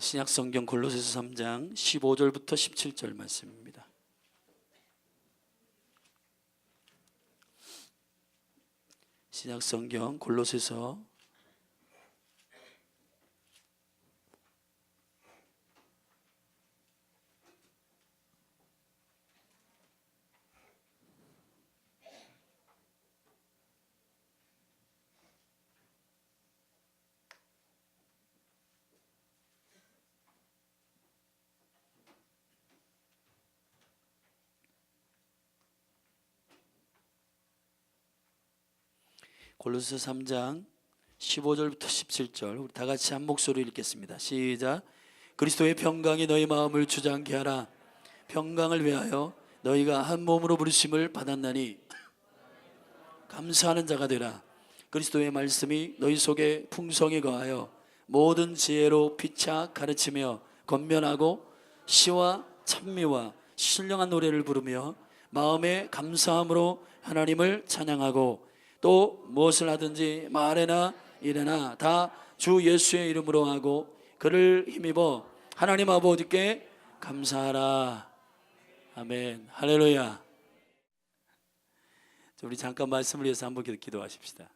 신약성경 골로새서 3장 15절부터 17절 말씀입니다. 신약성경 골로새서 3장 15절부터 17절 우리 다 같이 한 목소리로 읽겠습니다. 시작. 그리스도의 평강이 너희 마음을 주장케 하라. 평강을 위하여 너희가 한 몸으로 부르심을 받았나니 감사하는 자가 되라. 그리스도의 말씀이 너희 속에 풍성히 거하여 모든 지혜로 피차 가르치며 권면하고 시와 찬미와 신령한 노래를 부르며 마음에 감사함으로 하나님을 찬양하고 또 무엇을 하든지 말에나 일에나 다 주 예수의 이름으로 하고 그를 힘입어 하나님 아버지께 감사하라. 아멘. 할렐루야. 우리 잠깐 말씀을 위해서 한번 기도하십시다.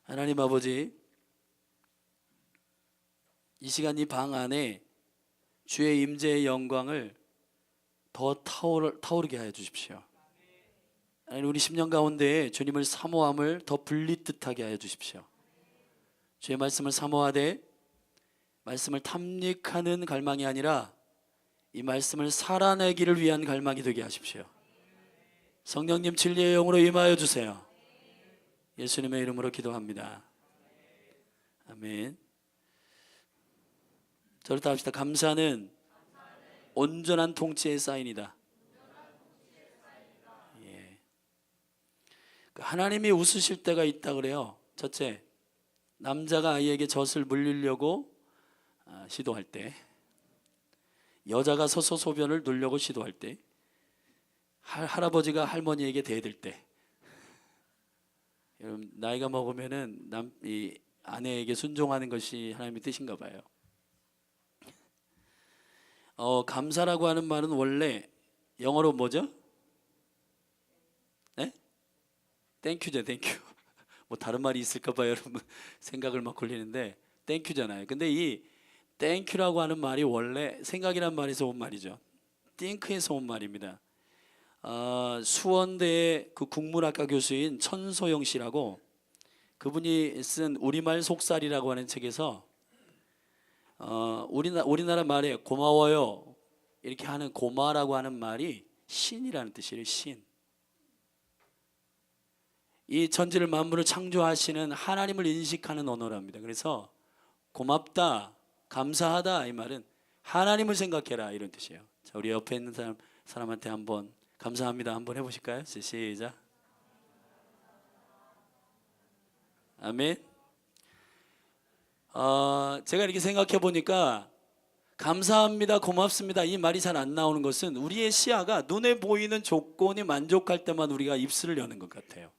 하나님 아버지, 이 시간 이 방 안에 주의 임재의 영광을 더 타오르게 하여 주십시오. 우리 10년 가운데 주님을 사모함을 더 불릿듯하게 하여 주십시오. 주의 말씀을 사모하되 말씀을 탐닉하는 갈망이 아니라 이 말씀을 살아내기를 위한 갈망이 되게 하십시오. 성령님 진리의 영으로 임하여 주세요. 예수님의 이름으로 기도합니다. 아멘. 저를 따릅시다. 감사는 온전한 통치의 사인이다. 하나님이 웃으실 때가 있다 그래요. 첫째, 남자가 아이에게 젖을 물리려고 시도할 때, 여자가 서서 소변을 누려고 시도할 때, 할아버지가 할머니에게 대들 때. 여러분 나이가 먹으면은 이 아내에게 순종하는 것이 하나님의 뜻인가 봐요. 감사라고 하는 말은 원래 영어로 뭐죠? 네? 땡큐죠, 땡큐. 뭐 다른 말이 있을까 봐요, 여러분. 생각을 막 굴리는데 땡큐잖아요. 근데 이 땡큐라고 하는 말이 원래 생각이란 말에서 온 말이죠. 띵크에서 온 말입니다. 수원대의 그 국문학과 교수인 천소영 씨라고, 그분이 쓴 우리말 속살이라고 하는 책에서 우리나라 말에 고마워요 이렇게 하는 고마라고 하는 말이 신이라는 뜻이에요. 신. 이 전지를 만물을 창조하시는 하나님을 인식하는 언어랍니다. 그래서 고맙다, 감사하다 이 말은 하나님을 생각해라 이런 뜻이에요. 자, 우리 옆에 있는 사람한테 한번 감사합니다 한번 해보실까요? 시작. 아멘. 제가 이렇게 생각해 보니까 감사합니다, 고맙습니다 이 말이 잘 안 나오는 것은 우리의 시야가 눈에 보이는 조건이 만족할 때만 우리가 입술을 여는 것 같아요.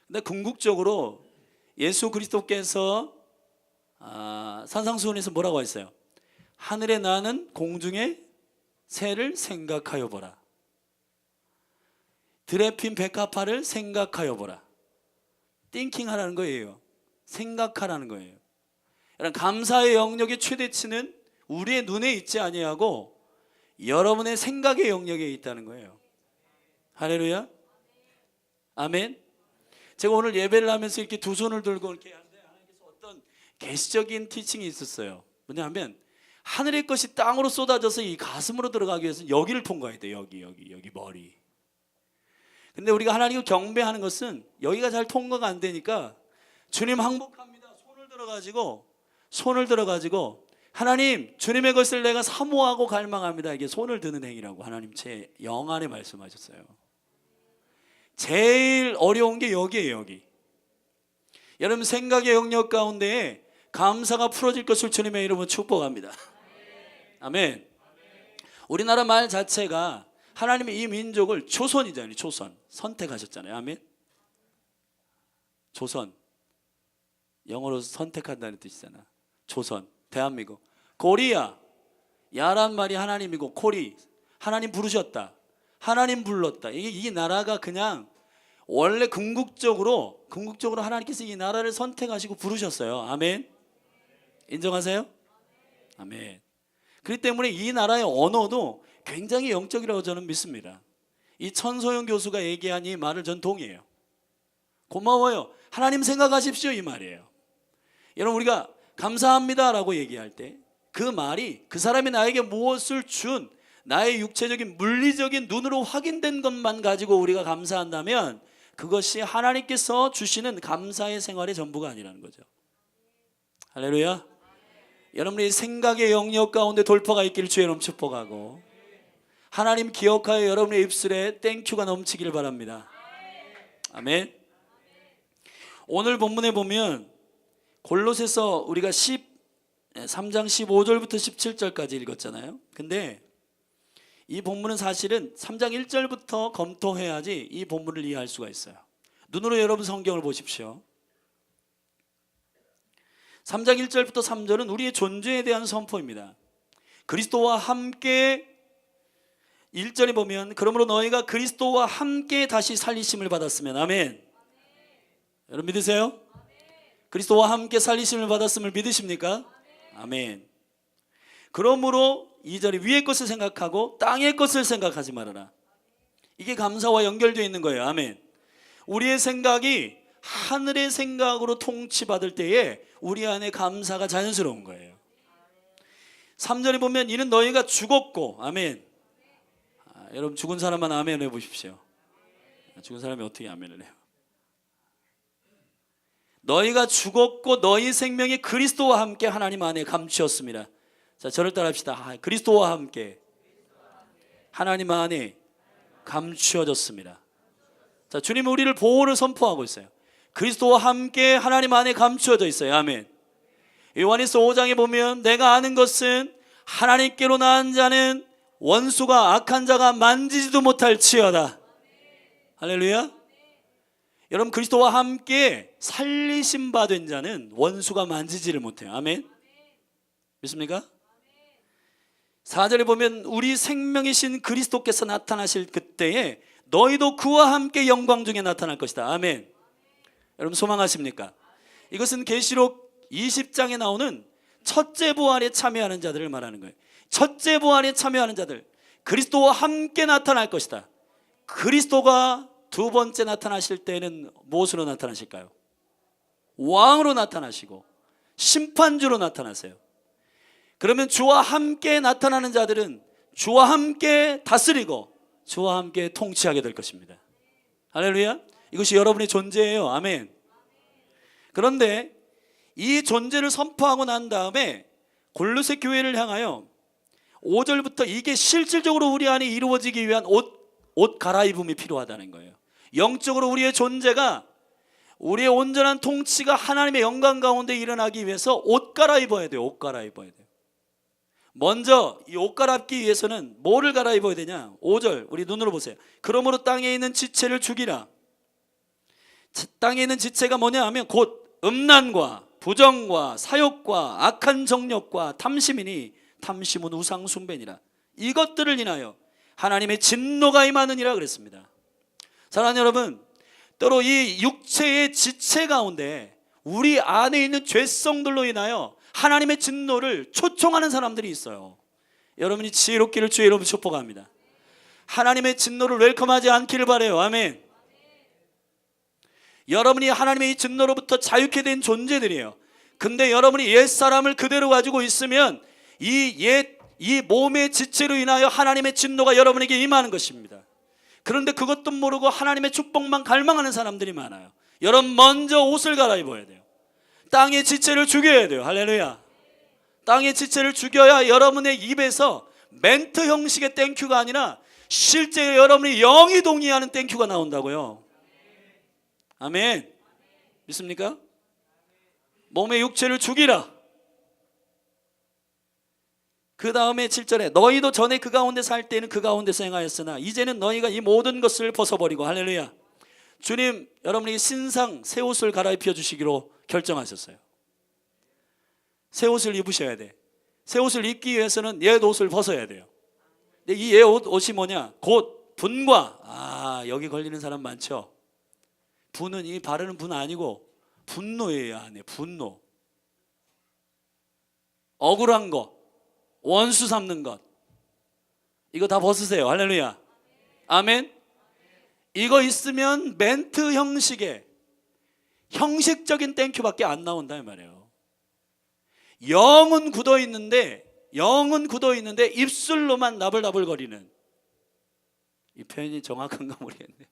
근데 궁극적으로 예수 그리스도께서 산상수훈에서 뭐라고 했어요? 하늘에 나는 공중의 새를 생각하여 보라. 들에 핀 백합화를 생각하여 보라. 띵킹하라는 거예요. 생각하라는 거예요. 여러분 감사의 영역의 최대치는 우리의 눈에 있지 아니하고 여러분의 생각의 영역에 있다는 거예요. 할렐루야. 아멘. 제가 오늘 예배를 하면서 이렇게 두 손을 들고 이렇게 하는데 하나님께서 어떤 계시적인 티칭이 있었어요. 뭐냐면 하늘의 것이 땅으로 쏟아져서 이 가슴으로 들어가기 위해서 여기를 통과해야 돼. 여기 머리. 근데 우리가 하나님을 경배하는 것은 여기가 잘 통과가 안 되니까 주님 항복합니다. 손을 들어가지고 하나님 주님의 것을 내가 사모하고 갈망합니다. 이게 손을 드는 행위라고 하나님 제 영 안에 말씀하셨어요. 제일 어려운 게 여기에요. 여기. 여러분 생각의 영역 가운데 감사가 풀어질 것을 주님의 이름으로 축복합니다. 아멘. 우리나라 말 자체가 하나님이 이 민족을 조선이잖아요. 조선 선택하셨잖아요. 아멘. 조선. 영어로 선택한다는 뜻이잖아. 조선, 대한민국. 코리아, 야란 말이 하나님이고 코리, 하나님 부르셨다, 하나님 불렀다. 이 나라가 그냥 원래 궁극적으로 하나님께서 이 나라를 선택하시고 부르셨어요. 아멘. 인정하세요? 아멘. 그렇기 때문에 이 나라의 언어도 굉장히 영적이라고 저는 믿습니다. 이 천소영 교수가 얘기한 이 말을 전 동의해요. 고마워요, 하나님 생각하십시오, 이 말이에요. 여러분, 우리가 감사합니다 라고 얘기할 때 그 말이 그 사람이 나에게 무엇을 준, 나의 육체적인 물리적인 눈으로 확인된 것만 가지고 우리가 감사한다면 그것이 하나님께서 주시는 감사의 생활의 전부가 아니라는 거죠. 할렐루야. 여러분의 생각의 영역 가운데 돌파가 있기를 주의 이름 축복하고, 하나님 기억하여 여러분의 입술에 땡큐가 넘치기를 바랍니다. 아멘. 오늘 본문에 보면 골로새서 우리가 3장 15절부터 17절까지 읽었잖아요. 근데 이 본문은 사실은 3장 1절부터 검토해야지 이 본문을 이해할 수가 있어요. 눈으로 여러분 성경을 보십시오. 3장 1절부터 3절은 우리의 존재에 대한 선포입니다. 그리스도와 함께, 1절에 보면 그러므로 너희가 그리스도와 함께 다시 살리심을 받았으면, 아멘. 여러분 믿으세요? 그리스도와 함께 살리심을 받았음을 믿으십니까? 아멘. 그러므로 2절에 위의 것을 생각하고 땅의 것을 생각하지 말아라. 이게 감사와 연결되어 있는 거예요. 아멘. 우리의 생각이 하늘의 생각으로 통치받을 때에 우리 안에 감사가 자연스러운 거예요. 3절에 보면 이는 너희가 죽었고, 아멘. 여러분 죽은 사람만 아멘 해보십시오. 죽은 사람이 어떻게 아멘을 해요? 너희가 죽었고 너희 생명이 그리스도와 함께 하나님 안에 감추었습니다. 자, 저를 따라합시다. 그리스도와 함께 하나님 안에 감추어졌습니다. 자, 주님은 우리를 보호를 선포하고 있어요. 그리스도와 함께 하나님 안에 감추어져 있어요. 아멘. 요한일서 5장에 보면 내가 아는 것은 하나님께로 나은 자는 원수가 악한 자가 만지지도 못할 지어다. 할렐루야. 여러분, 그리스도와 함께 살리심 받은 자는 원수가 만지지를 못해요. 아멘. 믿습니까? 4절에 보면 우리 생명이신 그리스도께서 나타나실 그때에 너희도 그와 함께 영광 중에 나타날 것이다. 아멘. 여러분 소망하십니까? 이것은 계시록 20장에 나오는 첫째 부활에 참여하는 자들을 말하는 거예요. 첫째 부활에 참여하는 자들, 그리스도와 함께 나타날 것이다. 그리스도가 두 번째 나타나실 때는 무엇으로 나타나실까요? 왕으로 나타나시고 심판주로 나타나세요. 그러면 주와 함께 나타나는 자들은 주와 함께 다스리고 주와 함께 통치하게 될 것입니다. 할렐루야. 이것이 여러분의 존재예요. 아멘. 그런데 이 존재를 선포하고 난 다음에 골로새 교회를 향하여 5절부터 이게 실질적으로 우리 안에 이루어지기 위한 옷 갈아입음이 필요하다는 거예요. 영적으로 우리의 존재가, 우리의 온전한 통치가 하나님의 영광 가운데 일어나기 위해서 옷 갈아입어야 돼요. 옷 갈아입어야 돼요. 먼저 이 옷 갈아입기 위해서는 뭐를 갈아입어야 되냐? 5절 우리 눈으로 보세요. 그러므로 땅에 있는 지체를 죽이라. 땅에 있는 지체가 뭐냐 하면 곧 음란과 부정과 사욕과 악한 정욕과 탐심이니 탐심은 우상 숭배니라. 이것들을 인하여 하나님의 진노가 임하느니라 그랬습니다. 사랑하는 여러분, 때로 이 육체의 지체 가운데 우리 안에 있는 죄성들로 인하여 하나님의 진노를 초청하는 사람들이 있어요. 여러분이 지혜롭기를 주의 이름으로 축복합니다. 하나님의 진노를 웰컴하지 않기를 바라요. 아멘. 여러분이 하나님의 이 진노로부터 자유케 된 존재들이에요. 근데 여러분이 옛사람을 그대로 가지고 있으면 이 몸의 지체로 인하여 하나님의 진노가 여러분에게 임하는 것입니다. 그런데 그것도 모르고 하나님의 축복만 갈망하는 사람들이 많아요. 여러분 먼저 옷을 갈아입어야 돼요. 땅의 지체를 죽여야 돼요. 할렐루야. 땅의 지체를 죽여야 여러분의 입에서 멘트 형식의 땡큐가 아니라 실제 여러분이 영이 동의하는 땡큐가 나온다고요. 아멘. 믿습니까? 몸의 육체를 죽이라. 그 다음에 7절에 너희도 전에 그 가운데 살 때는 그 가운데서 행하였으나 이제는 너희가 이 모든 것을 벗어버리고, 할렐루야. 주님 여러분이 신상 새 옷을 갈아입혀 주시기로 결정하셨어요. 새 옷을 입으셔야 돼. 새 옷을 입기 위해서는 옛 옷을 벗어야 돼요. 근데 이 옛 옷이 뭐냐? 곧 분과, 여기 걸리는 사람 많죠? 분은 이 바르는 분 아니고 분노예요. 안에 분노. 억울한 거, 원수 삼는 것, 이거 다 벗으세요. 할렐루야. 아멘. 이거 있으면 멘트 형식의 형식적인 땡큐밖에 안 나온다 이 말이에요. 영은 굳어 있는데 입술로만 나불나불거리는, 이 표현이 정확한가 모르겠네.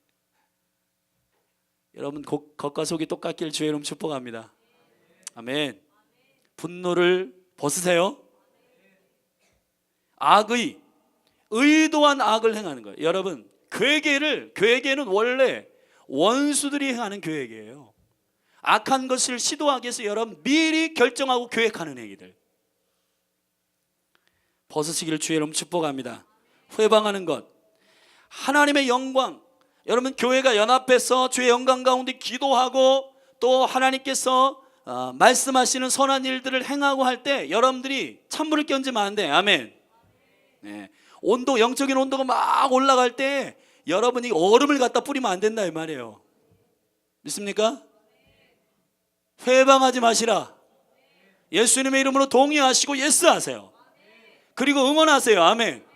여러분 겉과 속이 똑같길 주의 이름 축복합니다. 아멘. 분노를 벗으세요. 악의 의도한 악을 행하는 거예요. 여러분 괴계는 원래 원수들이 행하는 계획이에요. 악한 것을 시도하기 위해서 여러분 미리 결정하고 계획하는 행위들 벗으시기를 주의 이름 축복합니다. 회방하는 것, 하나님의 영광. 여러분 교회가 연합해서 주의 영광 가운데 기도하고 또 하나님께서 말씀하시는 선한 일들을 행하고 할 때 여러분들이 찬물을 끼얹으면 안 돼. 아멘. 네. 온도, 영적인 온도가 막 올라갈 때 여러분이 얼음을 갖다 뿌리면 안 된다 이 말이에요. 믿습니까? 회방하지 마시라. 예수님의 이름으로 동의하시고 예스하세요. 그리고 응원하세요. 아멘.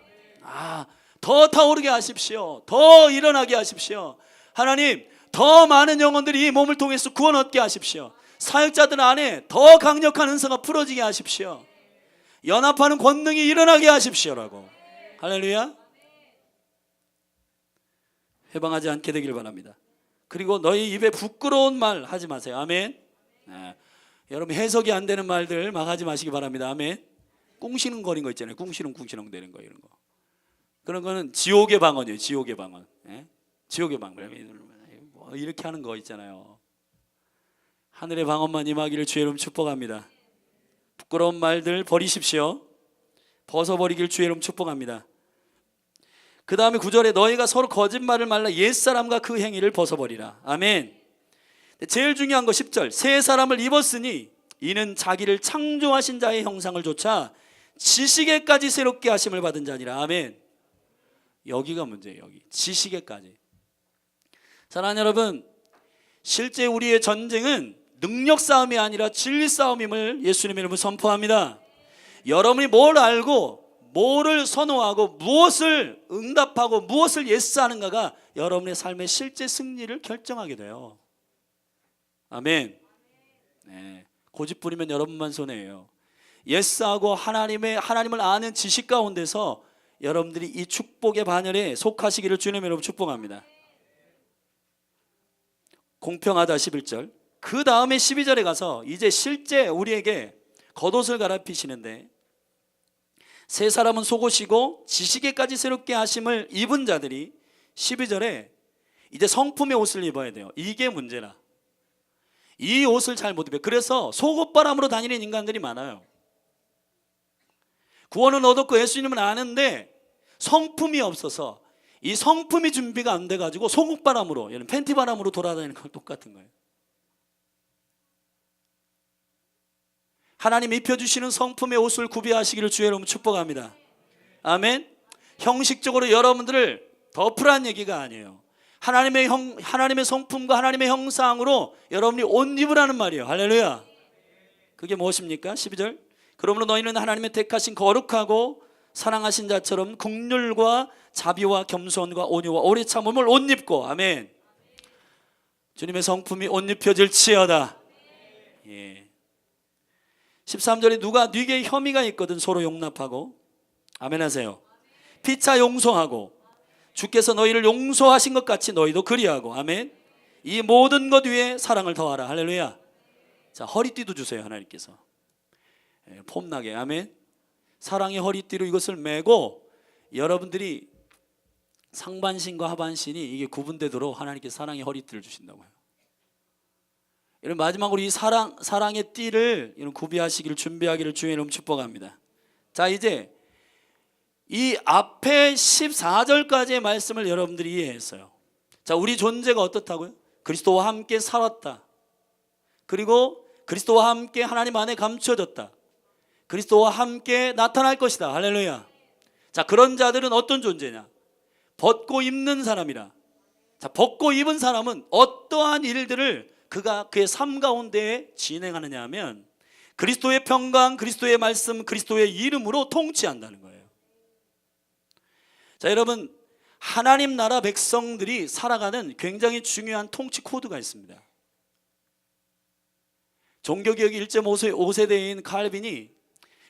더 타오르게 하십시오. 더 일어나게 하십시오. 하나님, 더 많은 영혼들이 이 몸을 통해서 구원 얻게 하십시오. 사역자들 안에 더 강력한 은사가 풀어지게 하십시오. 연합하는 권능이 일어나게 하십시오라고. 할렐루야. 회방하지 않게 되길 바랍니다. 그리고 너희 입에 부끄러운 말 하지 마세요. 아멘. 여러분 해석이 안 되는 말들 막 하지 마시기 바랍니다. 아멘. 꿍시렁거리는 거 있잖아요. 꿍시렁 되는 거, 이런 거. 그런 거는 지옥의 방언이에요. 지옥의 방언. 지옥의 방언. 뭐 이렇게 하는 거 있잖아요. 하늘의 방언만 임하기를 주의 이름 축복합니다. 부끄러운 말들 버리십시오. 벗어버리길 주의 이름 축복합니다. 그 다음에 9절에 너희가 서로 거짓말을 말라 옛사람과 그 행위를 벗어버리라. 아멘. 제일 중요한 거 10절, 새 사람을 입었으니 이는 자기를 창조하신 자의 형상을 조차 지식에까지 새롭게 하심을 받은 자니라. 아멘. 여기가 문제예요. 여기 지식에까지. 사랑하는 여러분, 실제 우리의 전쟁은 능력 싸움이 아니라 진리 싸움임을 예수님의 이름으로 선포합니다. 여러분이 뭘 알고 뭐를 선호하고 무엇을 응답하고 무엇을 예스하는가가 여러분의 삶의 실제 승리를 결정하게 돼요. 아멘. 네. 고집 부리면 여러분만 손해예요. 예스하고 하나님을 아는 지식 가운데서 여러분들이 이 축복의 반열에 속하시기를 주님의 이름으로 축복합니다. 공평하다 11절. 그 다음에 12절에 가서 이제 실제 우리에게 겉옷을 갈아입히시는데 새 사람은 속옷이고 지식에까지 새롭게 하심을 입은 자들이 12절에 이제 성품의 옷을 입어야 돼요. 이게 문제라. 이 옷을 잘 못 입어요. 그래서 속옷바람으로 다니는 인간들이 많아요. 구원은 얻었고 예수님은 아는데 성품이 없어서 이 성품이 준비가 안 돼가지고 속옷바람으로, 팬티바람으로 돌아다니는 건 똑같은 거예요. 하나님 입혀주시는 성품의 옷을 구비하시기를 주의 이름으로 축복합니다. 아멘. 형식적으로 여러분들을 덮으라는 얘기가 아니에요. 하나님의 성품과 하나님의 형상으로 여러분이 옷 입으라는 말이에요. 할렐루야. 그게 무엇입니까? 12절. 그러므로 너희는 하나님의 택하신 거룩하고 사랑하신 자처럼 긍휼과 자비와 겸손과 온유와 오래 참음을 옷 입고. 아멘. 주님의 성품이 옷 입혀질지어다. 예. 13절에 누가 네게 혐의가 있거든 서로 용납하고. 아멘 하세요. 피차 용서하고 주께서 너희를 용서하신 것 같이 너희도 그리하고. 아멘. 이 모든 것 위에 사랑을 더하라. 할렐루야. 자, 허리띠도 주세요. 하나님께서 폼나게. 아멘. 사랑의 허리띠로 이것을 메고 여러분들이 상반신과 하반신이 이게 구분되도록 하나님께서 사랑의 허리띠를 주신다고요. 이런 마지막으로 이 사랑의 띠를 이런 구비하시기를 준비하기를 주의 이름 축복합니다. 자, 이제 이 앞에 14절까지의 말씀을 여러분들이 이해했어요. 자, 우리 존재가 어떻다고요? 그리스도와 함께 살았다. 그리고 그리스도와 함께 하나님 안에 감춰졌다. 그리스도와 함께 나타날 것이다. 할렐루야. 자, 그런 자들은 어떤 존재냐? 벗고 입는 사람이라. 자, 벗고 입은 사람은 어떠한 일들을 그가 그의 삶 가운데 진행하느냐 하면 그리스도의 평강, 그리스도의 말씀, 그리스도의 이름으로 통치한다는 거예요. 자, 여러분, 하나님 나라 백성들이 살아가는 굉장히 중요한 통치 코드가 있습니다. 종교개혁 1.5세대인 칼빈이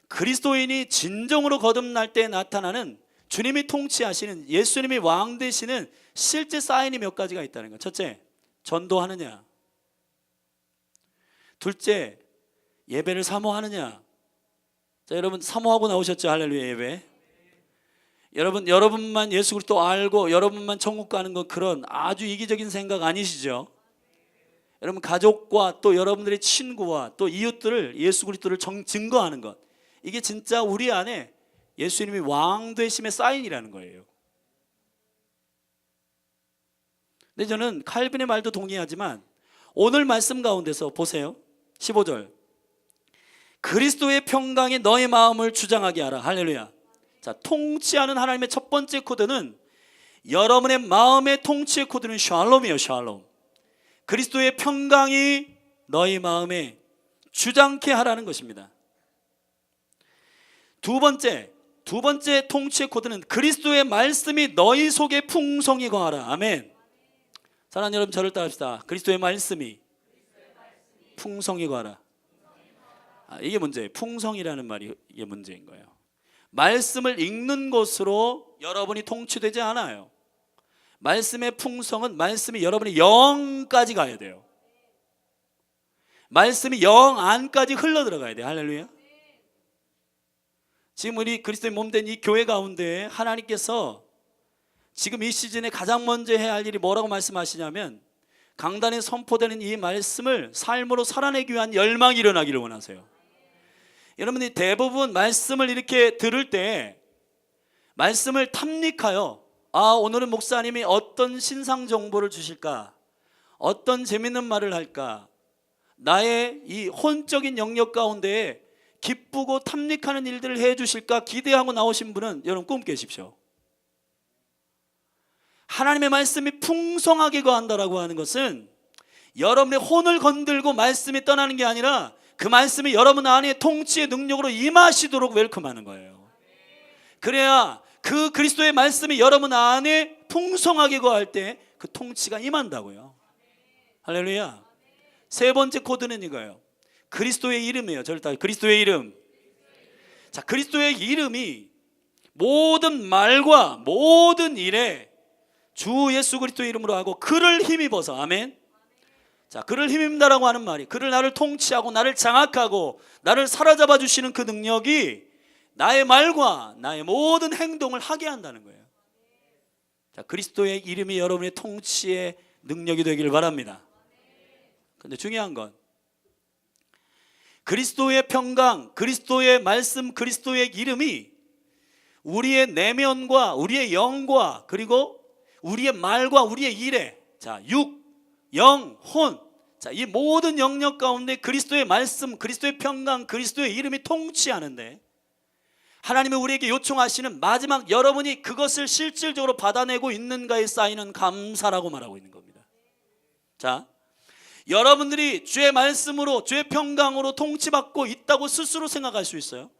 그리스도인이 진정으로 거듭날 때 나타나는 주님이 통치하시는, 예수님이 왕 되시는 실제 사인이 몇 가지가 있다는 거예요. 첫째, 전도하느냐. 둘째, 예배를 사모하느냐. 자, 여러분 사모하고 나오셨죠? 할렐루야. 예배. 여러분만 예수 그리스도 알고 여러분만 천국 가는 건 그런 아주 이기적인 생각 아니시죠? 여러분 가족과 또 여러분들의 친구와 또 이웃들을 예수 그리스도를 증거하는 것, 이게 진짜 우리 안에 예수님이 왕 되심의 사인이라는 거예요. 근데 저는 칼빈의 말도 동의하지만 오늘 말씀 가운데서 보세요. 15절, 그리스도의 평강이 너의 마음을 주장하게 하라. 할렐루야. 자, 통치하는 하나님의 첫 번째 코드는, 여러분의 마음의 통치의 코드는 샬롬이에요. 샬롬. 그리스도의 평강이 너희 마음에 주장케 하라는 것입니다. 두 번째 통치의 코드는 그리스도의 말씀이 너희 속에 풍성히 거하라. 아멘. 사랑하는 여러분, 저를 따라합시다. 그리스도의 말씀이 풍성히 거하라. 이게 문제예요. 풍성이라는 말이 이게 문제인 거예요. 말씀을 읽는 것으로 여러분이 통치되지 않아요. 말씀의 풍성은 말씀이 여러분의 영까지 가야 돼요. 말씀이 영 안까지 흘러 들어가야 돼요. 할렐루야. 지금 우리 그리스도의 몸된 이 교회 가운데 하나님께서 지금 이 시즌에 가장 먼저 해야 할 일이 뭐라고 말씀하시냐면, 강단에 선포되는 이 말씀을 삶으로 살아내기 위한 열망이 일어나기를 원하세요. 여러분이 대부분 말씀을 이렇게 들을 때 말씀을 탐닉하여, 오늘은 목사님이 어떤 신상 정보를 주실까, 어떤 재밌는 말을 할까, 나의 이 혼적인 영역 가운데 기쁘고 탐닉하는 일들을 해 주실까 기대하고 나오신 분은 여러분 꿈 깨십시오. 하나님의 말씀이 풍성하게 거한다라고 하는 것은 여러분의 혼을 건들고 말씀이 떠나는 게 아니라 그 말씀이 여러분 안에 통치의 능력으로 임하시도록 웰컴하는 거예요. 그래야 그 그리스도의 말씀이 여러분 안에 풍성하게 거할 때 그 통치가 임한다고요. 할렐루야. 세 번째 코드는 이거예요. 그리스도의 이름이에요. 저를 따라 그리스도의 이름. 자, 그리스도의 이름이 모든 말과 모든 일에 주 예수 그리스도의 이름으로 하고 그를 힘입어서, 아멘. 자, 그를 힘입는다라고 하는 말이, 그를 나를 통치하고 나를 장악하고 나를 사로잡아 주시는 그 능력이 나의 말과 나의 모든 행동을 하게 한다는 거예요. 자, 그리스도의 이름이 여러분의 통치의 능력이 되기를 바랍니다. 근데 중요한 건 그리스도의 평강, 그리스도의 말씀, 그리스도의 이름이 우리의 내면과 우리의 영과 그리고 우리의 말과 우리의 일에, 자, 육, 영, 혼, 자, 이 모든 영역 가운데 그리스도의 말씀, 그리스도의 평강, 그리스도의 이름이 통치하는데, 하나님이 우리에게 요청하시는 마지막, 여러분이 그것을 실질적으로 받아내고 있는가에 쌓이는 감사라고 말하고 있는 겁니다. 자, 여러분들이 주의 말씀으로, 주의 평강으로 통치받고 있다고 스스로 생각할 수 있어요.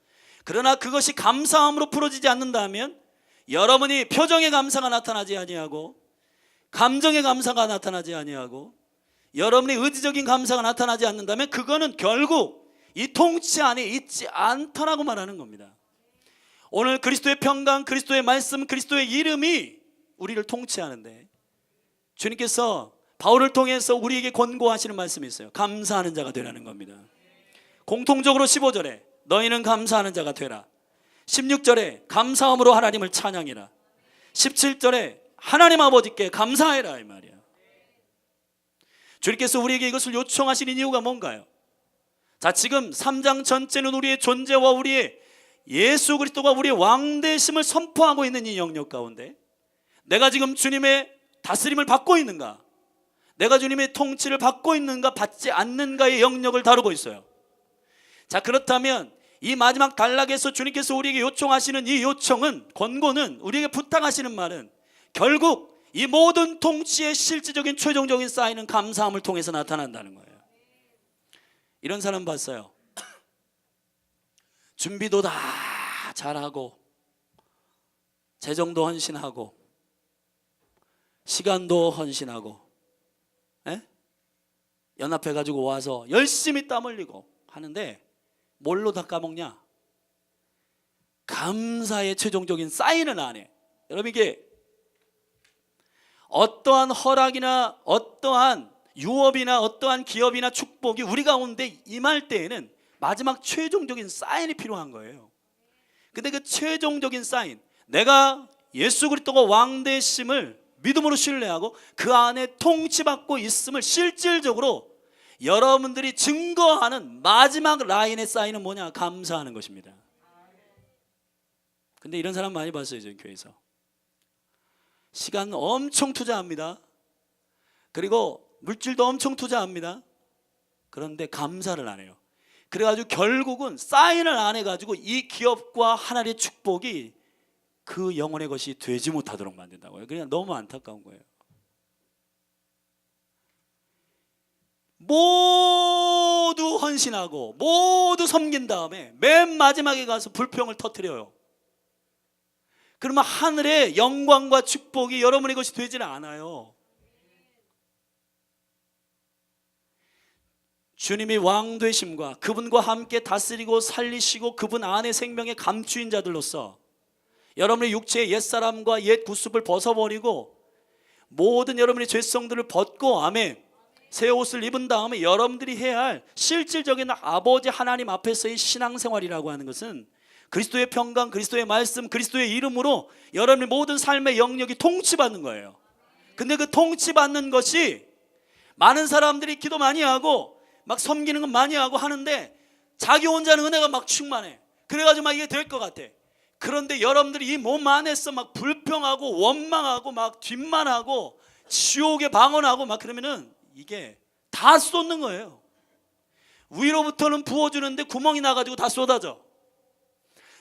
그러나 그것이 감사함으로 풀어지지 않는다면, 여러분이 표정의 감사가 나타나지 아니하고 감정의 감사가 나타나지 아니하고 여러분의 의지적인 감사가 나타나지 않는다면 그거는 결국 이 통치 안에 있지 않다라고 말하는 겁니다. 오늘 그리스도의 평강, 그리스도의 말씀, 그리스도의 이름이 우리를 통치하는데, 주님께서 바울을 통해서 우리에게 권고하시는 말씀이 있어요. 감사하는 자가 되라는 겁니다. 공통적으로 15절에 너희는 감사하는 자가 되라, 16절에 감사함으로 하나님을 찬양해라, 17절에 하나님 아버지께 감사해라, 이 말이야. 주님께서 우리에게 이것을 요청하시는 이유가 뭔가요? 자, 지금 3장 전체는 우리의 존재와 우리의 예수 그리스도가 우리의 왕되심을 선포하고 있는 이 영역 가운데 내가 지금 주님의 다스림을 받고 있는가? 내가 주님의 통치를 받고 있는가 받지 않는가의 영역을 다루고 있어요. 자, 그렇다면 이 마지막 단락에서 주님께서 우리에게 요청하시는 이 요청은, 권고는, 우리에게 부탁하시는 말은 결국 이 모든 통치의 실질적인 최종적인 사인은 감사함을 통해서 나타난다는 거예요. 이런 사람 봤어요. 준비도 다 잘하고 재정도 헌신하고 시간도 헌신하고, 연합해가지고 와서 열심히 땀 흘리고 하는데 뭘로 다 까먹냐? 감사의 최종적인 사인을 안 해. 여러분, 이게 어떠한 허락이나 어떠한 유업이나 어떠한 기업이나 축복이 우리 가운데 임할 때에는 마지막 최종적인 사인이 필요한 거예요. 근데 그 최종적인 사인, 내가 예수 그리스도가 왕 되심을 믿음으로 신뢰하고 그 안에 통치받고 있음을 실질적으로 여러분들이 증거하는 마지막 라인의 사인은 뭐냐? 감사하는 것입니다. 근데 이런 사람 많이 봤어요, 저희 교회에서. 시간 엄청 투자합니다. 그리고 물질도 엄청 투자합니다. 그런데 감사를 안 해요. 그래가지고 결국은 사인을 안 해가지고 이 기업과 하나님의 축복이 그 영혼의 것이 되지 못하도록 만든다고요. 그냥 너무 안타까운 거예요. 모두 헌신하고 모두 섬긴 다음에 맨 마지막에 가서 불평을 터뜨려요. 그러면 하늘의 영광과 축복이 여러분의 것이 되지는 않아요. 주님이 왕 되심과 그분과 함께 다스리고 살리시고 그분 안에 생명의 감추인 자들로서 여러분의 육체의 옛사람과 옛 구습을 벗어버리고 모든 여러분의 죄성들을 벗고, 아멘, 새 옷을 입은 다음에 여러분들이 해야 할 실질적인 아버지 하나님 앞에서의 신앙생활이라고 하는 것은 그리스도의 평강, 그리스도의 말씀, 그리스도의 이름으로 여러분의 모든 삶의 영역이 통치받는 거예요. 근데 그 통치받는 것이 많은 사람들이 기도 많이 하고 막 섬기는 건 많이 하고 하는데 자기 혼자는 은혜가 막 충만해. 그래가지고 막 이게 될 것 같아. 그런데 여러분들이 이 몸 안에서 막 불평하고 원망하고 막 뒷만하고 지옥에 방언하고 막 그러면은 이게 다 쏟는 거예요. 위로부터는 부어주는데 구멍이 나가지고 다 쏟아져.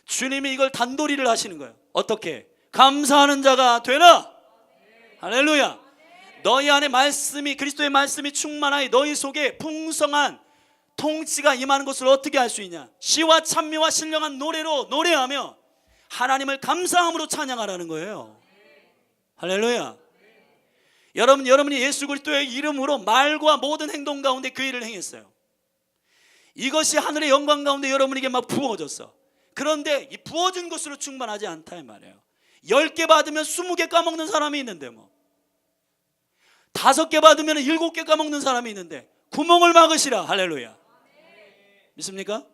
주님이 이걸 단도리를 하시는 거예요. 어떻게? 감사하는 자가 되라. 할렐루야. 너희 안에 말씀이, 그리스도의 말씀이 충만하여 너희 속에 풍성한 통치가 임하는 것을 어떻게 알 수 있냐? 시와 찬미와 신령한 노래로 노래하며 하나님을 감사함으로 찬양하라는 거예요. 할렐루야. 여러분이 예수 그리스도의 이름으로 말과 모든 행동 가운데 그 일을 행했어요. 이것이 하늘의 영광 가운데 여러분에게 막 부어졌어. 그런데 이 부어진 것으로 충분하지 않다 이 말이에요. 10개 받으면 20개 까먹는 사람이 있는데, 뭐 5개 받으면 7개 까먹는 사람이 있는데 구멍을 막으시라. 할렐루야. 믿습니까?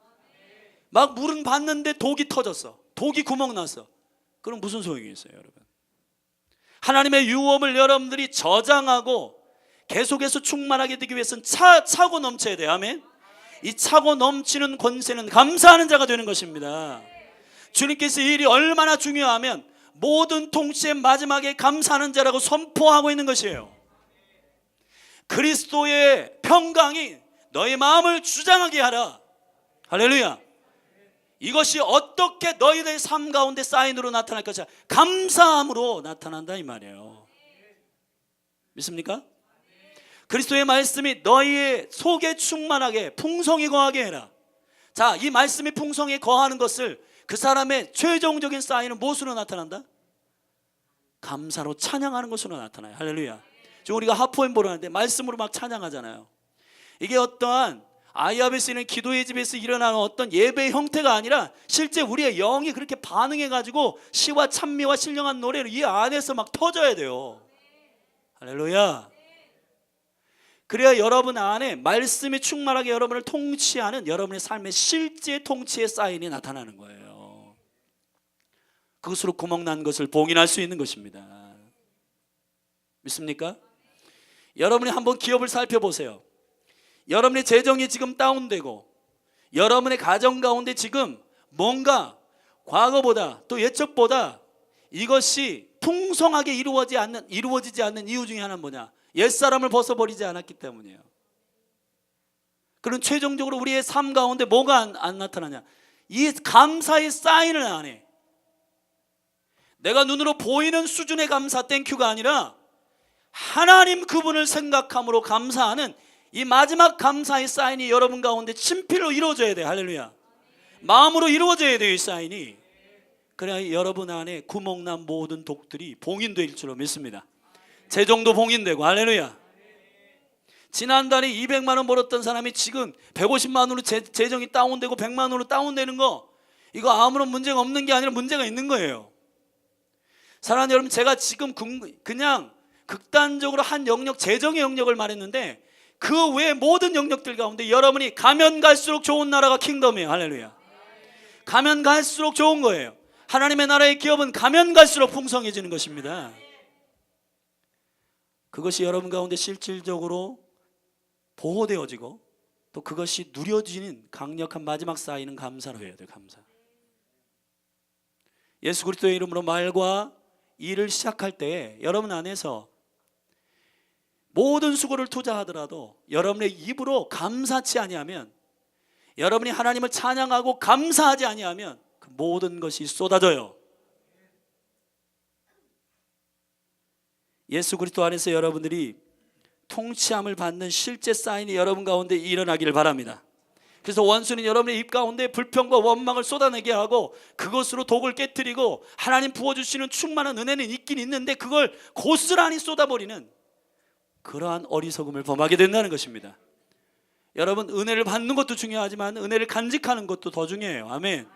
막 물은 받는데 독이 터졌어. 독이 구멍 났어. 그럼 무슨 소용이 있어요, 여러분? 하나님의 유업을 여러분들이 저장하고 계속해서 충만하게 되기 위해서는 차고 넘쳐야 돼요. 아멘. 이 차고 넘치는 권세는 감사하는 자가 되는 것입니다. 주님께서 이 일이 얼마나 중요하면 모든 통치의 마지막에 감사하는 자라고 선포하고 있는 것이에요. 그리스도의 평강이 너의 마음을 주장하게 하라. 할렐루야. 이것이 어떻게 너희들의 삶 가운데 사인으로 나타날 것이야? 감사함으로 나타난다 이 말이에요. 믿습니까? 그리스도의 말씀이 너희의 속에 충만하게 풍성히 거하게 해라. 자, 이 말씀이 풍성히 거하는 것을 그 사람의 최종적인 사인은 무엇으로 나타난다? 감사로 찬양하는 것으로 나타나요. 할렐루야. 지금 우리가 하포엠 보러 하는데 말씀으로 막 찬양하잖아요. 이게 어떠한 아이아베스 있는 기도의 집에서 일어나는 어떤 예배의 형태가 아니라 실제 우리의 영이 그렇게 반응해가지고 시와 찬미와 신령한 노래를 이 안에서 막 터져야 돼요. 할렐루야. 그래야 여러분 안에 말씀이 충만하게 여러분을 통치하는 여러분의 삶의 실제 통치의 사인이 나타나는 거예요. 그것으로 구멍난 것을 봉인할 수 있는 것입니다. 믿습니까? 여러분이 한번 기업을 살펴보세요. 여러분의 재정이 지금 다운되고 여러분의 가정 가운데 지금 뭔가 과거보다 또 예적보다 이것이 풍성하게 이루어지지 않는 이유 중에 하나는 뭐냐? 옛사람을 벗어버리지 않았기 때문이에요. 그럼 최종적으로 우리의 삶 가운데 뭐가 안 나타나냐? 이 감사의 사인을 안 해. 내가 눈으로 보이는 수준의 감사 땡큐가 아니라 하나님 그분을 생각함으로 감사하는 이 마지막 감사의 사인이 여러분 가운데 친필로 이루어져야 돼. 할렐루야. 마음으로 이루어져야 돼요, 이 사인이. 그래야 여러분 안에 구멍난 모든 독들이 봉인될 줄로 믿습니다. 재정도 봉인되고. 할렐루야. 지난달에 200만 원 벌었던 사람이 지금 150만 원으로 재정이 다운되고 100만 원으로 다운되는 거, 이거 아무런 문제가 없는 게 아니라 문제가 있는 거예요. 사랑하는 여러분, 제가 지금 그냥 극단적으로 한 영역, 재정의 영역을 말했는데 그 외 모든 영역들 가운데 여러분이 가면 갈수록 좋은 나라가 킹덤이에요. 할렐루야. 가면 갈수록 좋은 거예요. 하나님의 나라의 기업은 가면 갈수록 풍성해지는 것입니다. 그것이 여러분 가운데 실질적으로 보호되어지고 또 그것이 누려지는 강력한 마지막 사인은 감사로 해야 돼요. 감사. 예수 그리스도의 이름으로 말과 일을 시작할 때에 여러분 안에서 모든 수고를 투자하더라도 여러분의 입으로 감사치 아니하면, 여러분이 하나님을 찬양하고 감사하지 아니하면 그 모든 것이 쏟아져요. 예수 그리스도 안에서 여러분들이 통치함을 받는 실제 사인이 여러분 가운데 일어나기를 바랍니다. 그래서 원수는 여러분의 입 가운데 불평과 원망을 쏟아내게 하고 그것으로 독을 깨뜨리고 하나님 부어주시는 충만한 은혜는 있긴 있는데 그걸 고스란히 쏟아버리는 그러한 어리석음을 범하게 된다는 것입니다. 여러분, 은혜를 받는 것도 중요하지만 은혜를 간직하는 것도 더 중요해요. 아멘.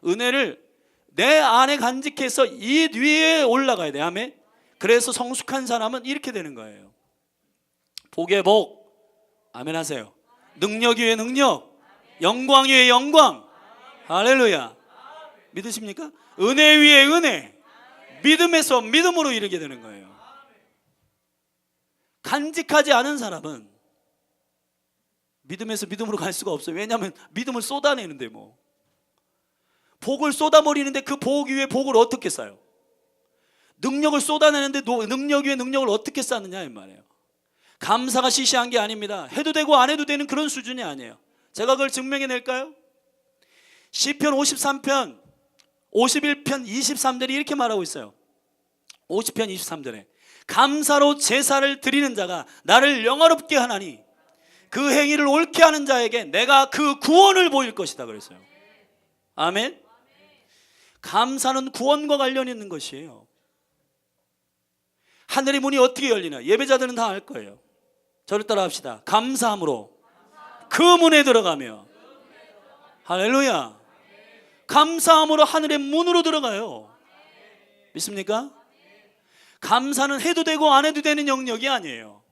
은혜를 내 안에 간직해서 이 위에 올라가야 돼. 아멘. 그래서 성숙한 사람은 이렇게 되는 거예요. 복의 복, 아멘 하세요. 능력 위에 능력, 영광 위에 영광. 할렐루야. 믿으십니까? 은혜 위에 은혜, 믿음에서 믿음으로 이르게 되는 거예요. 간직하지 않은 사람은 믿음에서 믿음으로 갈 수가 없어요. 왜냐하면 믿음을 쏟아내는데 뭐 복을 쏟아버리는데 그 복 위에 복을 어떻게 쌓아요? 능력을 쏟아내는데 능력 위에 능력을 어떻게 쌓느냐 이 말이에요. 감사가 시시한 게 아닙니다. 해도 되고 안 해도 되는 그런 수준이 아니에요. 제가 그걸 증명해 낼까요? 시편 53편 51편 23절이 이렇게 말하고 있어요. 50편 23절에 감사로 제사를 드리는 자가 나를 영화롭게 하나니 그 행위를 옳게 하는 자에게 내가 그 구원을 보일 것이다 그랬어요. 아멘. 감사는 구원과 관련 있는 것이에요. 하늘의 문이 어떻게 열리나 예배자들은 다 알 거예요. 저를 따라 합시다. 감사함으로 그 문에 들어가며. 할렐루야. 감사함으로 하늘의 문으로 들어가요. 믿습니까? 감사는 해도 되고 안 해도 되는 영역이 아니에요.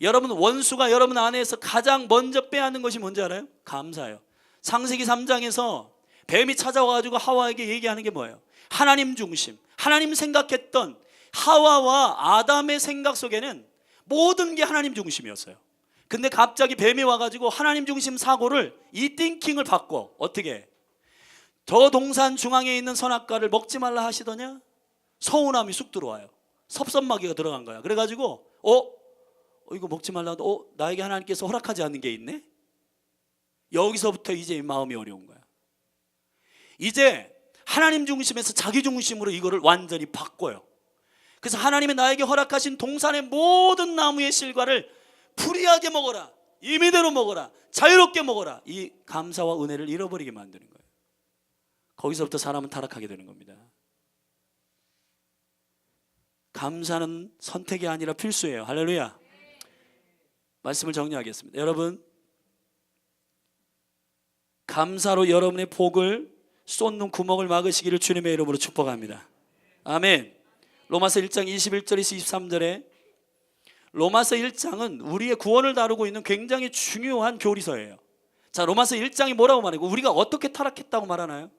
여러분, 원수가 여러분 안에서 가장 먼저 빼앗는 것이 뭔지 알아요? 감사예요. 창세기 3장에서 뱀이 찾아와가지고 하와에게 얘기하는 게 뭐예요? 하나님 중심, 하나님 생각했던 하와와 아담의 생각 속에는 모든 게 하나님 중심이었어요. 근데 갑자기 뱀이 와가지고 하나님 중심 사고를, 이 띵킹을 바꿔. 어떻게? 저 동산 중앙에 있는 선악과를 먹지 말라 하시더냐? 서운함이 쑥 들어와요. 섭섭마귀가 들어간 거야. 그래가지고 이거 먹지 말라도 나에게 하나님께서 허락하지 않는 게 있네? 여기서부터 이제 마음이 어려운 거야. 이제 하나님 중심에서 자기 중심으로 이거를 완전히 바꿔요. 그래서 하나님이 나에게 허락하신 동산의 모든 나무의 실과를 불이하게 먹어라, 임의대로 먹어라, 자유롭게 먹어라. 이 감사와 은혜를 잃어버리게 만드는 거예요. 거기서부터 사람은 타락하게 되는 겁니다. 감사는 선택이 아니라 필수예요. 할렐루야. 말씀을 정리하겠습니다. 여러분, 감사로 여러분의 복을 쏟는 구멍을 막으시기를 주님의 이름으로 축복합니다. 아멘. 로마서 1장 21절에서 23절에, 로마서 1장은 우리의 구원을 다루고 있는 굉장히 중요한 교리서예요. 자, 로마서 1장이 뭐라고 말하고 우리가 어떻게 타락했다고 말하나요?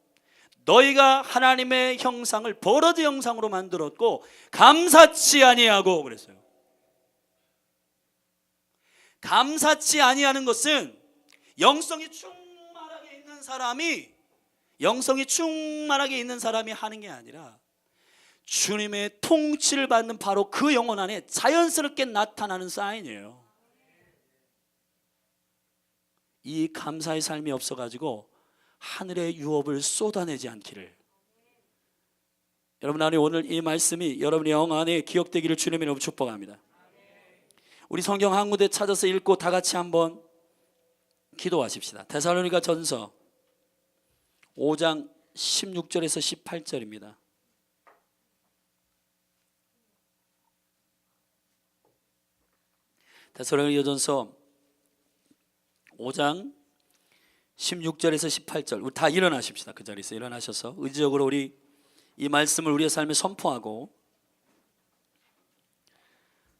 너희가 하나님의 형상을 버러지 형상으로 만들었고 감사치 아니하고 그랬어요. 감사치 아니하는 것은 영성이 충만하게 있는 사람이 하는 게 아니라 주님의 통치를 받는 바로 그 영혼 안에 자연스럽게 나타나는 사인이에요. 이 감사의 삶이 없어가지고 하늘의 유업을 쏟아내지 않기를. 여러분 안에 오늘 이 말씀이 여러분의 영 안에 기억되기를 주님의 이름으로 축복합니다. 우리 성경 한 군데 찾아서 읽고 다 같이 한번 기도하십시다. 데살로니가 전서 5장 16절에서 18절입니다. 데살로니가 전서 5장 16절에서 18절. 우리 다 일어나십시다. 그 자리에서 일어나셔서 의지적으로 우리 이 말씀을 우리의 삶에 선포하고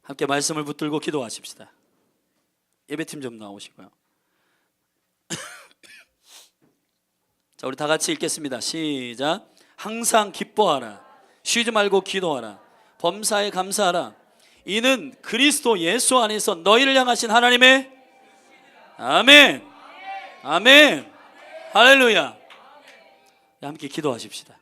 함께 말씀을 붙들고 기도하십시다. 예배팀 좀 나오시고요. 자, 우리 다 같이 읽겠습니다. 시작. 항상 기뻐하라. 쉬지 말고 기도하라. 범사에 감사하라. 이는 그리스도 예수 안에서 너희를 향하신 하나님의 아멘. 아멘. 할렐루야. 함께 기도하십시다.